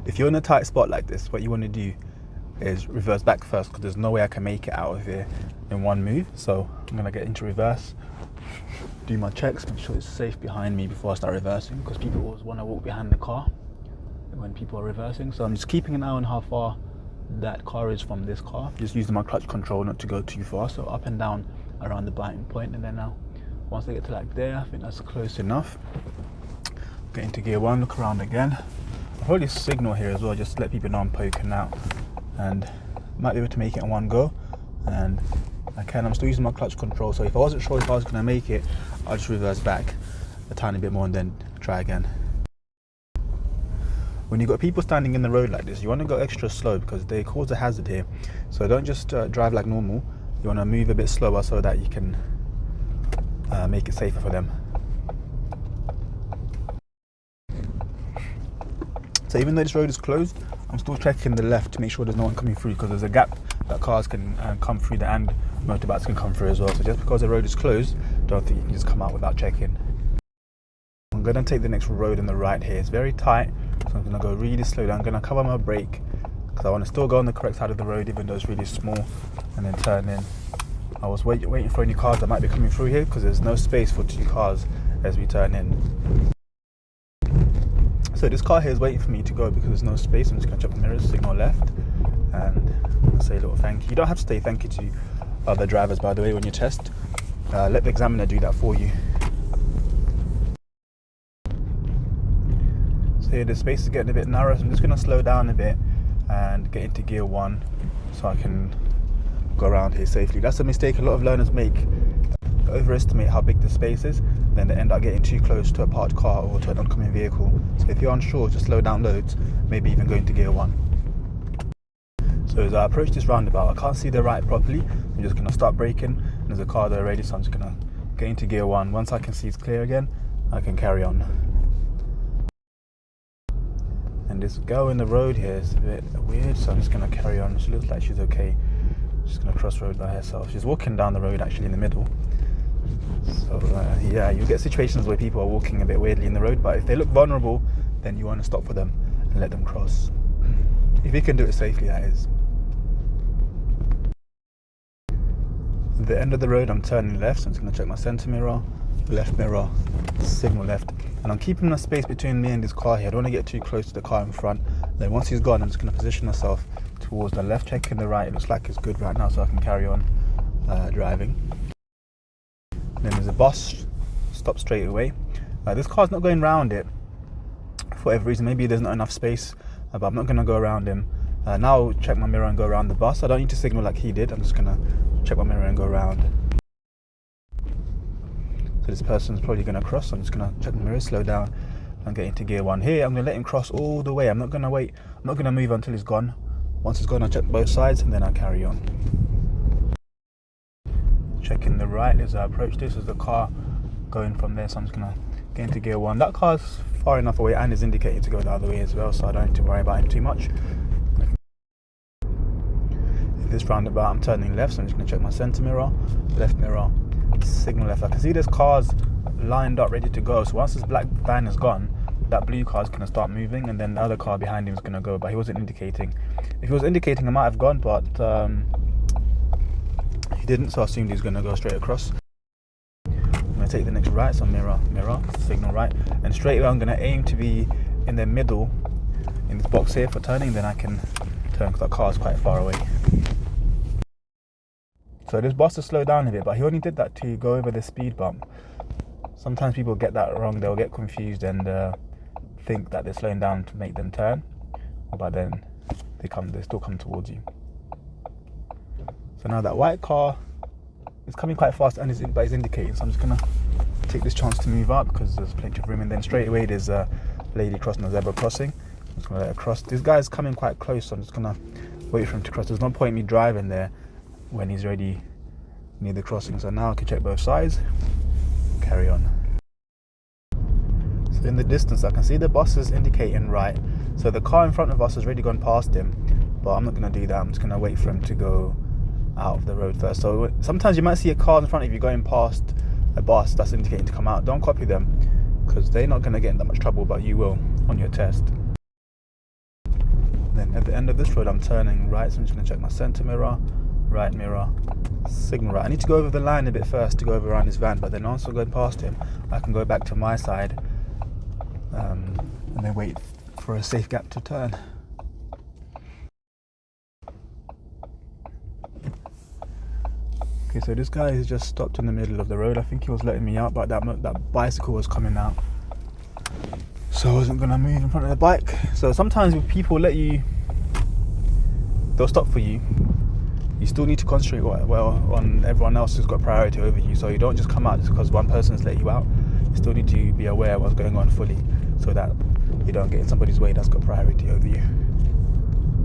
If you're in a tight spot like this, what you want to do is reverse back first, because there's no way I can make it out of here in one move. So I'm going to get into reverse, do my checks, make sure it's safe behind me before I start reversing, because people always want to walk behind the car when people are reversing. So I'm just keeping an eye on how far that car is from this car, just using my clutch control not to go too far, so up and down around the biting point. And then now once I get to like there, I think that's close enough. Get into gear 1, look around again. I'll probably signal here as well, just to let people know I'm poking out, and might be able to make it in one go. And I'm still using my clutch control, so if I wasn't sure if I was going to make it, I'll just reverse back a tiny bit more and then try again. When you've got people standing in the road like this, you want to go extra slow because they cause a hazard here. So don't just drive like normal. You want to move a bit slower so that you can make it safer for them. So even though this road is closed, I'm still checking the left to make sure there's no one coming through, because there's a gap that cars can come through there and motorbikes can come through as well. So just because the road is closed, don't think you can just come out without checking. I'm going to take the next road on the right here. It's very tight, so I'm going to go really slowly. I'm going to cover my brake because I want to still go on the correct side of the road even though it's really small, and then turn in. I was waiting for any cars that might be coming through here because there's no space for two cars as we turn in. So this car here is waiting for me to go because there's no space. I'm just going to check the mirrors, signal left, and say a little thank you. You don't have to say thank you to other drivers, by the way, when you test. Let the examiner do that for you. So here the space is getting a bit narrow, so I'm just going to slow down a bit and get into gear 1 so I can go around here safely. That's a mistake a lot of learners make. They overestimate how big the space is, then they end up getting too close to a parked car or to an oncoming vehicle. So if you're unsure, just slow down loads, maybe even go into gear 1. So as I approach this roundabout, I can't see the right properly. I'm just going to start braking, and there's a car there already, so I'm just going to get into gear 1. Once I can see it's clear again, I can carry on. And this girl in the road here is a bit weird, so I'm just going to carry on. She looks like she's okay. She's going to cross road by herself. She's walking down the road actually in the middle. So yeah, you get situations where people are walking a bit weirdly in the road, but if they look vulnerable, then you want to stop for them and let them cross. If you can do it safely, that is. At the end of the road, I'm turning left, so I'm just going to check my centre mirror, left mirror, signal left. And I'm keeping a space between me and this car here. I don't want to get too close to the car in front. Then once he's gone, I'm just going to position myself towards the left, checking the right. It looks like it's good right now, so I can carry on driving. Then there's a bus, stop straight away. This car's not going around it for whatever reason. Maybe there's not enough space, but I'm not going to go around him. Now I'll check my mirror and go around the bus. I don't need to signal like he did. I'm just going to check my mirror and go around. So this person's probably going to cross. So I'm just going to check my mirror, slow down, and get into gear 1. Here, I'm going to let him cross all the way. I'm not going to wait. I'm not going to move until he's gone. Once he's gone, I'll check both sides, and then I'll carry on. Checking the right as I approach this. There's a car going from there, so I'm just going to get into gear 1. That car's far enough away and is indicated to go the other way as well, so I don't need to worry about him too much. If this roundabout, I'm turning left, so I'm just going to check my centre mirror, left mirror, signal left. I can see there's cars lined up ready to go, so once this black van is gone, that blue car is going to start moving, and then the other car behind him is going to go, but he wasn't indicating. If he was indicating, I might have gone, but he didn't, so I assumed he was going to go straight across. I'm going to take the next right, so mirror, signal right, and straight away I'm going to aim to be in the middle in this box here for turning, then I can turn because that car is quite far away. So this boss has slowed down a bit, but he only did that to go over the speed bump. Sometimes people get that wrong. They'll get confused and think that they're slowing down to make them turn, but then they still come towards you. So now that white car is coming quite fast and but it's indicating, so I'm just going to take this chance to move up because there's plenty of room, and then straight away there's a lady crossing the zebra crossing. I'm just going to let her cross. This guy's coming quite close, so I'm just going to wait for him to cross. There's no point me driving there when he's already near the crossing. So now I can check both sides, carry on. So in the distance I can see the bus is indicating right, so the car in front of us has already gone past him, but I'm not going to do that. I'm just going to wait for him to go out of the road first. So sometimes you might see a car in front of you going past a bus that's indicating to come out. Don't copy them because they're not going to get in that much trouble, but you will on your test. Then at the end of this road, I'm turning right, so I'm just going to check my centre mirror, right mirror, signal right. I need to go over the line a bit first to go over around his van, but then also going past him, I can go back to my side and then wait for a safe gap to turn. Okay, so this guy has just stopped in the middle of the road. I think he was letting me out, but that bicycle was coming out, so I wasn't gonna move in front of the bike. So sometimes if people let you, they'll stop for you. You still need to concentrate well on everyone else who's got priority over you. So you don't just come out just because one person's let you out. You still need to be aware of what's going on fully, so that you don't get in somebody's way that's got priority over you.